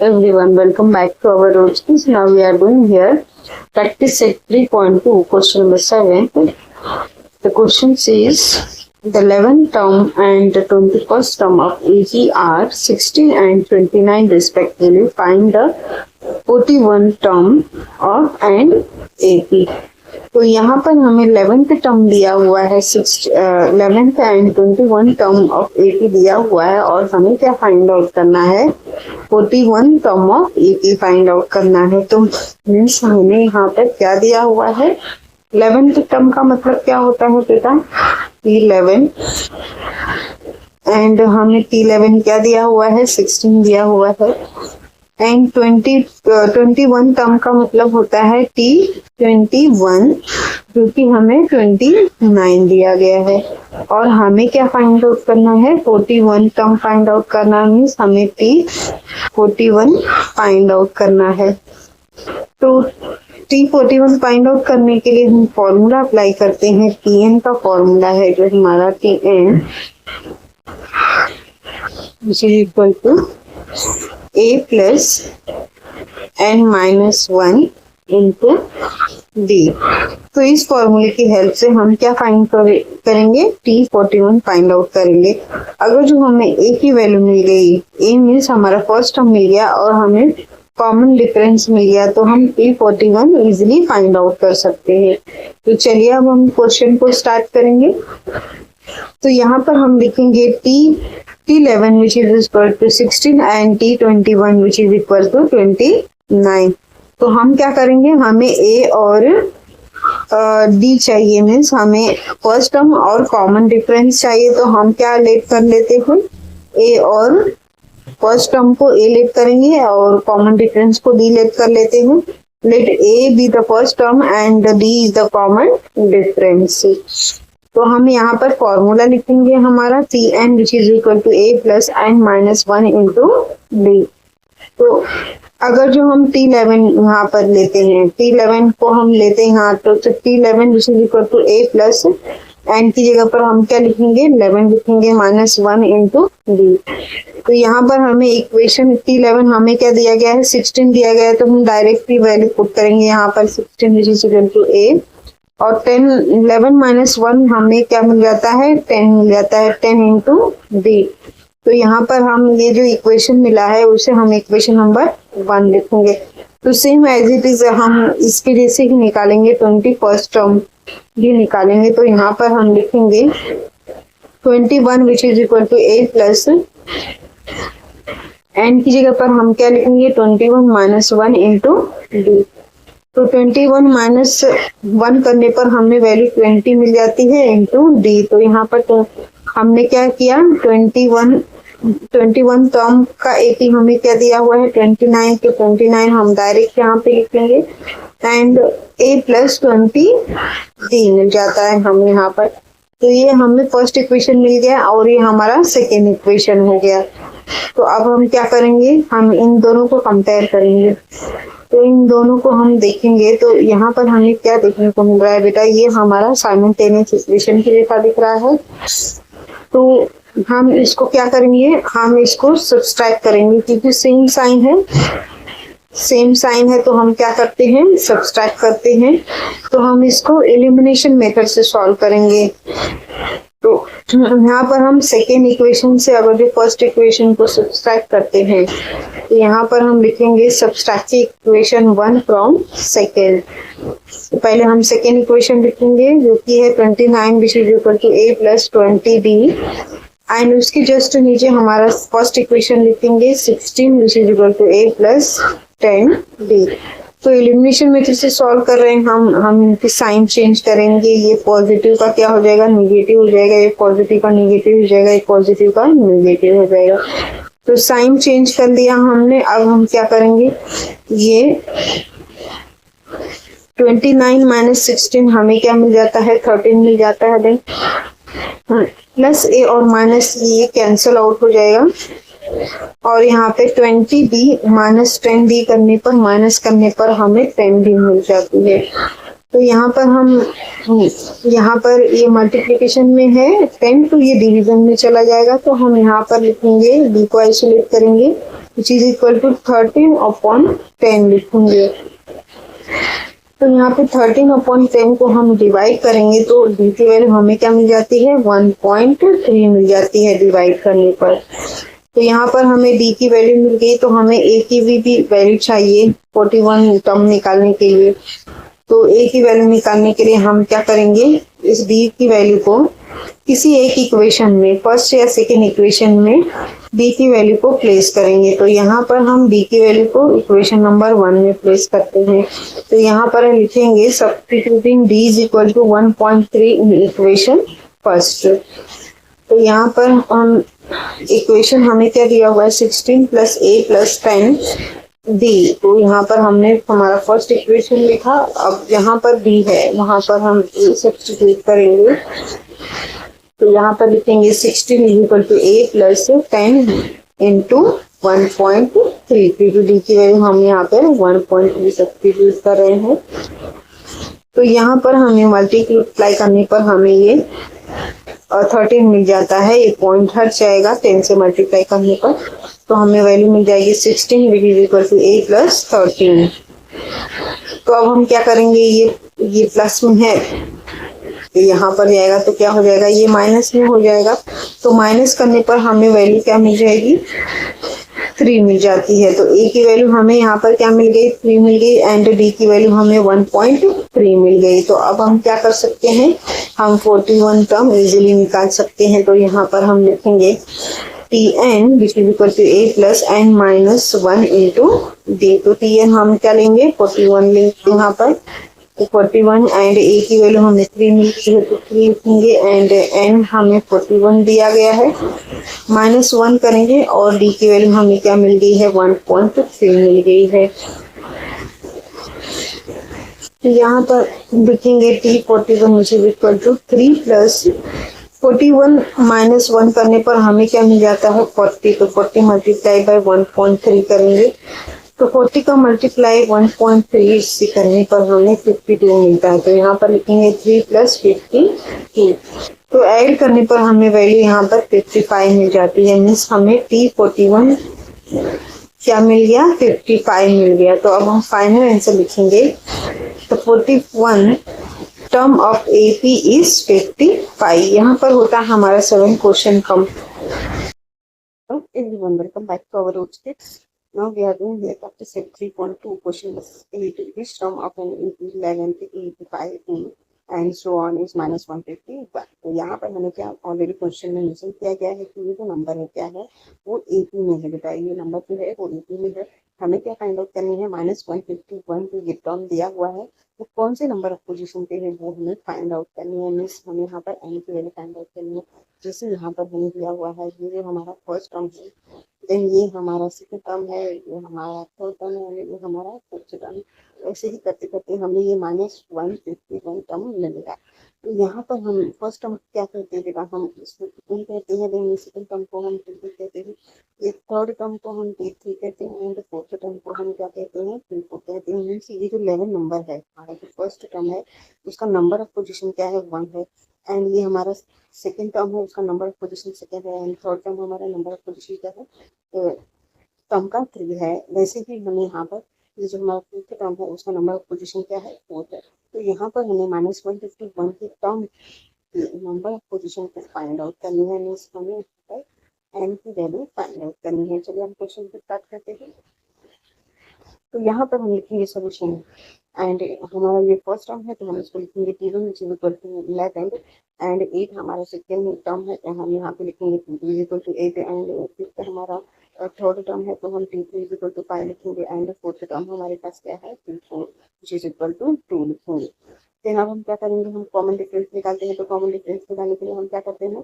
Everyone, welcome back to our routines. Now we are doing here practice set 3.2, question number 7. The question says the 11th term and the 21st term of AG are 16 and 29 respectively. Find the 41 term of and AP. तो यहाँ पर हमें 11th term दिया हुआ है, 11th and 21 term of 80 दिया हुआ है और हमें क्या फाइंड आउट करना है, 41 टर्म ऑफ 80 फाइंड आउट करना है। तो मीन्स हमें यहाँ पर क्या दिया हुआ है, 11th टर्म का मतलब क्या होता है बेटा, T11 एंड हमें T11 क्या दिया हुआ है, 16 दिया हुआ है एंड 21 टर्म का मतलब होता है T21 जो कि हमें 29 दिया गया है और हमें क्या फाइंड आउट करना है, 41 टर्म फाइंड आउट करना मीन्स हमें T41 फाइंड आउट करना है। तो T41 फाइंड आउट करने के लिए हम फॉर्मूला अप्लाई करते हैं। Tn का फॉर्मूला है जो हमारा Tn which is equal to a plus n minus 1 into d। तो इस फॉर्मूले की हेल्प से हम क्या फाइंड करेंगे, T41 फाइंड आउट करेंगे। अगर जो हमें a की वैल्यू मिल गई, a मीन्स हमारा फर्स्ट टर्म मिल गया और हमें कॉमन डिफरेंस मिल गया तो हम T41 इजिली फाइंड आउट कर सकते हैं। तो चलिए अब हम क्वेश्चन को स्टार्ट करेंगे। तो यहाँ पर हम लिखेंगे T11 which is equal to 16 and T21 which is equal to 29। तो हम क्या करेंगे, हमें A और D चाहिए, मीन्स हमें फर्स्ट टर्म और कॉमन डिफरेंस चाहिए। तो हम क्या लेट कर लेते हैं, A और फर्स्ट टर्म को A लेट करेंगे और कॉमन डिफरेंस को D लेट कर लेते हैं। Let A be the first term and D is the common difference। तो हम यहाँ पर फॉर्मूला लिखेंगे हमारा Tn which is equal to a plus n minus 1 into d। तो अगर जो हम T11 यहाँ पर लेते हैं, T11 को हम लेते हैं यहाँ, तो T11 which is equal to a plus n की जगह पर हम क्या लिखेंगे, 11 लिखेंगे माइनस 1 into d। तो यहाँ पर हमें इक्वेशन T11 हमें क्या दिया गया है, 16 दिया गया है, तो हम डायरेक्टली वैल्यू पुट करेंगे यहाँ पर 16 which is equal to a और 11 माइनस 1 हमें क्या मिल जाता है, 10 मिल जाता है, 10 इंटू डी। तो यहाँ पर हम ये जो इक्वेशन मिला है उसे हम इक्वेशन नंबर 1 लिखेंगे। तो सेम एज इट इज हम इसके जैसे ही निकालेंगे, 21st टर्म ये निकालेंगे। तो यहाँ पर हम लिखेंगे 21 which is equal to a plus n की जगह पर हम क्या लिखेंगे, 21 माइनस 1 इंटू डी। तो 21 माइनस 1 करने पर हमें वैल्यू 20 मिल जाती है इंटू डी। तो यहाँ पर तो हमने क्या किया, 21 टर्म का AP हमें क्या दिया हुआ है, 29। तो 29 हम डायरेक्ट यहाँ पे लिखेंगे एंड a प्लस 20 डी मिल जाता है हम यहाँ पर। तो ये हमें फर्स्ट इक्वेशन मिल गया और ये हमारा सेकेंड इक्वेशन हो गया। तो अब हम क्या करेंगे, हम इन दोनों को कंपेयर करेंगे। तो इन दोनों को हम देखेंगे तो यहाँ पर हमें क्या देखने को मिल रहा है बेटा, ये हमारा साइमल्टेनियस इक्वेशन की जैसा दिख रहा है। तो हम इसको क्या करेंगे, हम इसको सब्सट्रैक्ट करेंगे क्योंकि सेम साइन है तो हम क्या करते हैं, सब्सट्रैक्ट करते हैं। तो हम इसको एलिमिनेशन मेथड से सॉल्व करेंगे। तो यहाँ पर हम सेकेंड इक्वेशन से अगर जो फर्स्ट इक्वेशन को सब्सट्रैक्ट करते हैं तो यहाँ पर हम लिखेंगे सब्सट्रैक्ट इक्वेशन 1 फ्रॉम सेकेंड। तो पहले हम सेकेंड इक्वेशन लिखेंगे जो कि है 29 which is equal to a plus 20 d and उसके जस्ट नीचे हमारा फर्स्ट इक्वेशन लिखेंगे 16 which is equal to a plus 10 d। तो एलिमिनेशन मेथड से सॉल्व कर रहे हैं हम इनकी साइन चेंज करेंगे। ये पॉजिटिव का क्या हो जाएगा, निगेटिव हो जाएगा, ये पॉजिटिव का निगेटिव हो जाएगा, ये पॉजिटिव का निगेटिव हो जाएगा। तो साइन चेंज कर दिया हमने। अब हम क्या करेंगे, ये 29 माइनस 16 हमें क्या मिल जाता है, 13 मिल जाता है। देन प्लस a और माइनस ये कैंसिल आउट हो जाएगा और यहाँ पे 20b माइनस 10b करने पर, माइनस करने पर हमें 10b मिल जाती है। तो यहाँ पर ये मल्टीप्लिकेशन में है 10 तो ये डिवीजन में चला जाएगा। तो हम यहाँ पर लिखेंगे b को आइसोलेट करेंगे विच इज इक्वल टू 13/10 लिखेंगे। तो यहाँ पे 13/10 को हम डिवाइड करेंगे तो डी की वैल्यू हमें क्या मिल जाती है, 1.3 मिल जाती है डिवाइड करने पर। तो यहाँ पर हमें डी की वैल्यू मिल गई, तो हमें ए की भी वैल्यू चाहिए 41 टर्म निकालने के लिए। तो ए की वैल्यू निकालने के लिए हम क्या करेंगे, इस डी की वैल्यू को किसी एक इक्वेशन में, फर्स्ट या सेकेंड इक्वेशन में डी की वैल्यू को प्लेस करेंगे। तो यहाँ पर हम डी की वैल्यू को इक्वेशन नंबर 1 में प्लेस करते हैं। तो यहाँ पर हम लिखेंगे substituting D is equal to 1.3 in equation first. तो यहाँ पर हम इक्वेशन हमें क्या दिया हुआ है, 16 + a + 10 डी। तो यहाँ पर हमने हमारा फर्स्ट इक्वेशन लिखा, अब यहाँ पर डी है वहां पर हम ए सब्स्टिट्यूट करेंगे। तो यहाँ पर लिखेंगे 16 = a + 10 इंटू 1.3, क्योंकि डी की वैल्यू हम यहाँ पर 1.3 सब्स्टिट्यूट कर रहे हैं। तो यहाँ पर हमें मल्टीप्लाई करने पर हमें ये 13 मिल जाता है, ये पॉइंट हट जाएगा 10 से मल्टीप्लाई करने पर। तो हमें वैल्यू मिल जाएगी 16 = a + 13। तो अब हम क्या करेंगे, ये प्लस में है, तो यहाँ पर जाएगा तो क्या हो जाएगा, ये माइनस में हो जाएगा। तो माइनस करने पर हमें वैल्यू क्या मिल जाएगी, 3 मिल जाती है। तो ए की वैल्यू हमें यहाँ पर क्या मिल गई, 3 मिल गई, एंड डी की वैल्यू हमें 1.3 मिल गई। तो अब हम क्या कर सकते हैं, हम 41 टर्म इजीली निकाल सकते हैं। तो यहाँ पर हम लिखेंगे Tn which is equal to a + n - 1 into d। तो Tn हम क्या लेंगे, 41 लेंगे यहाँ पर। तो 41 एंड ए की वैल्यू हमें 3 मिलती है, तो 3 लिखेंगे, एंड n हमें 41 दिया गया है, -1 करेंगे, और डी की वैल्यू हमें क्या मिल गई है, 1.3 मिल गई है। यहाँ पर लिखेंगे T41 which is equal to 3 + 41 - 1 करने पर हमें क्या मिल जाता है, 40। तो 40 मल्टीप्लाई बाय 1.3 करेंगे, तो 40 का मल्टीप्लाई 1.3 से करने पर हमें 52 मिलता है। तो यहाँ पर लिखेंगे 3 + 52। तो ऐड करने पर हमें वैल्यू यहाँ पर 55 मिल जाती है, मीन्स हमें T41 क्या मिल गया, 55 मिल गया। तो अब हम फाइनल आंसर लिखेंगे। तो 41 टर्म ऑफ AP इज 55। यहाँ पर होता है हमारा 7 question come. Everyone, welcome back to our road tips. Now we are doing here practice set 3.2 question 8. Which term of an AP 11 to 85 and so on is -150। तो यहाँ पर मैंने क्या ऑलरेडी क्वेश्चन में मेंशन किया गया है कि ये जो नंबर है क्या है, वो AP में है बेटा। ये नंबर जो है वो AP में है। हमें क्या फाइंड आउट करनी है, -151 जो ये टर्म दिया हुआ है वो कौन से नंबर ऑफ पोजीशन पे है, वो हमें फाइंड आउट करनी है। मीन्स हमें यहाँ पर n की वैल्यू फाइंड आउट करनी है। जैसे यहाँ पर हमें दिया हुआ है, ये जो हमारा फर्स्ट टर्म है, देन ये हमारा सेकंड टर्म है, ये हमारा थर्ड टर्म है, ये हमारा फोर्थ टर्म। ऐसे ही करते करते हमें ये -151 टर्म मिलेगा। तो यहाँ पर हम फर्स्ट टर्म क्या करते हैं बेटा, हम इसको T कहते हैं, देन सेकंड टर्म को हम T2 कहते हैं, ये थर्ड टर्म को हम T3 कहते हैं, एंड फोर्थ टर्म को हम क्या कहते हैं, T4 कहते हैं। मीन्स ये जो 11 नंबर है हमारा जो फर्स्ट टर्म है उसका नंबर ऑफ पोजीशन क्या है, 1 है, एंड ये हमारा सेकेंड टर्म है उसका नंबर ऑफ पोजीशन सेकेंड है, एंड थर्ड टर्म हमारा नंबर ऑफ पोजीशन क्या है, टर्म का 3 है। वैसे ही हमें यहाँ पर ये जो हमारा फोर्थ टर्म है उसका नंबर ऑफ पोजीशन क्या है, 4 है। तो यहाँ पर हमें -151 के टर्म नंबर ऑफ पोजीशन को फाइंड आउट करनी है। मीन्स हमें यहाँ पर n की वैल्यू फाइंड आउट करनी है। चलिए हम क्वेश्चन को स्टार्ट करते हैं। तो यहाँ पर हम लिखेंगे सोल्यूशन, एंड हमारा ये फर्स्ट टर्म है तो हम इसको लिखेंगे T1 which is equal to 11 and 8 हमारा सेकेंड टर्म है तो हम यहाँ पे लिखेंगे T2 is equal to 8, and fifth हमारा थर्ड टर्म है तो हम T3 is equal to 5 लिखेंगे, एंड फोर्थ टर्म हमारे पास क्या है, T4 which is equal to 2 लिखेंगे। देन अब हम क्या करेंगे, हम कॉमन डिफरेंस निकालते हैं। तो कॉमन डिफरेंस निकालने के लिए हम क्या करते हैं,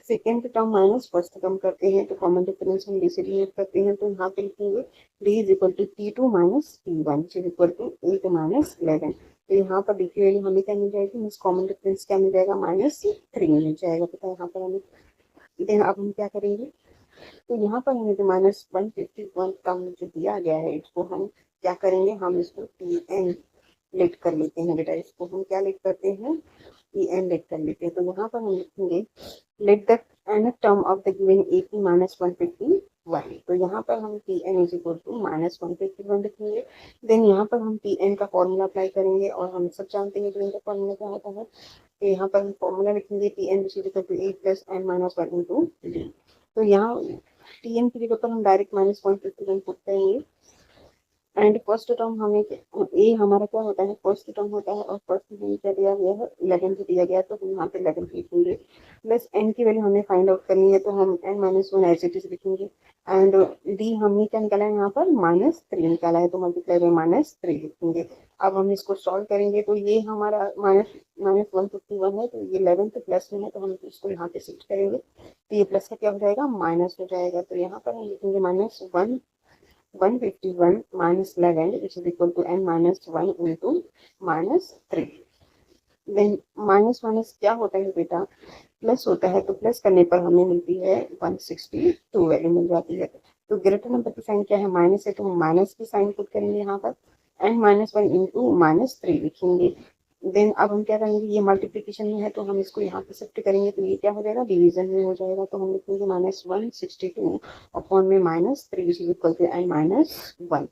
second term minus first term करते हैं। तो कॉमन डिफरेंस हम डी से डिनोट करते हैं। तो यहाँ पे लिखेंगे D is equal to T2 - T1 is equal to 8 - 11। तो यहाँ पर डी की वैल्यू हमें क्या मिल जाएगी, मीन्स कॉमन डिफरेंस क्या मिल जाएगा, -3 मिल जाएगा। पता है यहाँ पर हमें। देन अब हम क्या करेंगे, तो यहाँ पर हमें जो -151 टर्म जो दिया गया है इसको हम क्या करेंगे, हम इसको Tn लेट कर लेते हैं बेटा। इसको हम क्या लेट करते हैं, Tn लेट कर लेते हैं। तो यहाँ पर हम लिखेंगे let the nth term of the given AP -150 1। तो यहाँ पर हम P N is equal to -151 लिखेंगे। देन यहाँ पर हम पी एन का फॉर्मूला अप्लाई करेंगे और हम सब जानते हैं कि इनका फॉर्मूला क्या होता है। तो यहाँ पर हम फॉर्मूला लिखेंगे P N is equal to 8 + n-1 into D. तो यहाँ टी एन की जगह पर हम डायरेक्ट -151 पुट करेंगे। एंड फर्स्ट टर्म हमें ए हमारा क्या होता है, फर्स्ट टर्म होता है, और फर्स्ट में क्या दिया गया है, 11 को दिया गया है, तो हम यहाँ पे 11 लिखेंगे। प्लस एन की वैल्यू हमें फाइंड आउट करनी है, तो हम n-1 ऐसे लिखेंगे। एंड डी हमने क्या निकाला है, यहाँ पर -3 निकाला है, तो मल्टीप्लाई बाई -3 लिखेंगे। अब हम इसको सॉल्व करेंगे, तो ये हमारा -151 है, तो ये 11 तो प्लस में है, तो हम इसको यहाँ पे शिफ्ट करेंगे, तो ये प्लस का क्या हो जाएगा, माइनस हो जाएगा। तो यहाँ पर हम लिखेंगे -151 minus 11 which is equal to n-1 into -3। Then minus minus क्या होता है बेटा, प्लस होता है, तो प्लस करने पर हमें मिलती है 162 वैल्यू मिल जाती है। तो ग्रेटर नंबर की साइन क्या है, माइनस है, तो हम माइनस की साइन पुट करेंगे यहाँ पर, n-1 इंटू -3 लिखेंगे। देन अब हम क्या करेंगे, ये मल्टीप्लीकेशन में है, तो हम इसको यहाँ पे शिफ्ट करेंगे, तो ये क्या हो जाएगा, डिवीजन में हो जाएगा। तो हम लिखेंगे -162 अपॉन में -3 is equal to n-1।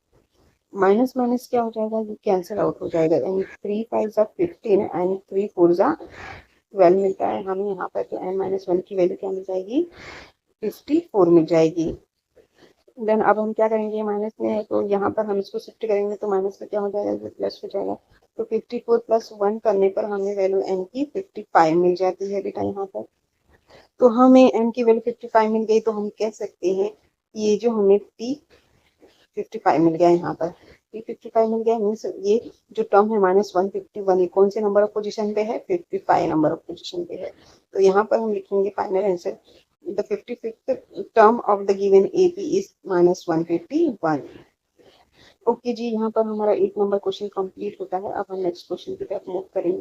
Minus minus क्या हो जाएगा, ये कैंसिल आउट हो जाएगा, यानी 3 5 जा 15 एंड 3 4 जा 12 मिलता है हमें यहाँ पर। तो n-1 की वैल्यू क्या मिल जाएगी, 54 मिल जाएगी। देन अब हम क्या करेंगे, माइनस में है, तो यहाँ पर हम इसको शिफ्ट करेंगे, तो माइनस में क्या हो जाएगा, ये प्लस हो जाएगा। तो 54 + 1 करने पर हमें वैल्यू n की 55 मिल जाती है बेटा यहाँ पर। तो हमें n की वैल्यू 55 मिल गई, तो हम कह सकते हैं ये जो हमें t 55 मिल गया यहाँ पर, t55 मिल गया, मीन्स ये जो टर्म है -151, ये कौन से नंबर ऑफ पोजीशन पे है, 55 नंबर ऑफ पोजीशन पे है। तो यहाँ पर हम लिखेंगे final answer, the 55th term of the given AP is -151। Okay जी, यहाँ पर हमारा 8 नंबर क्वेश्चन कंप्लीट होता है। अब हम नेक्स्ट क्वेश्चन की तरफ मूव करेंगे।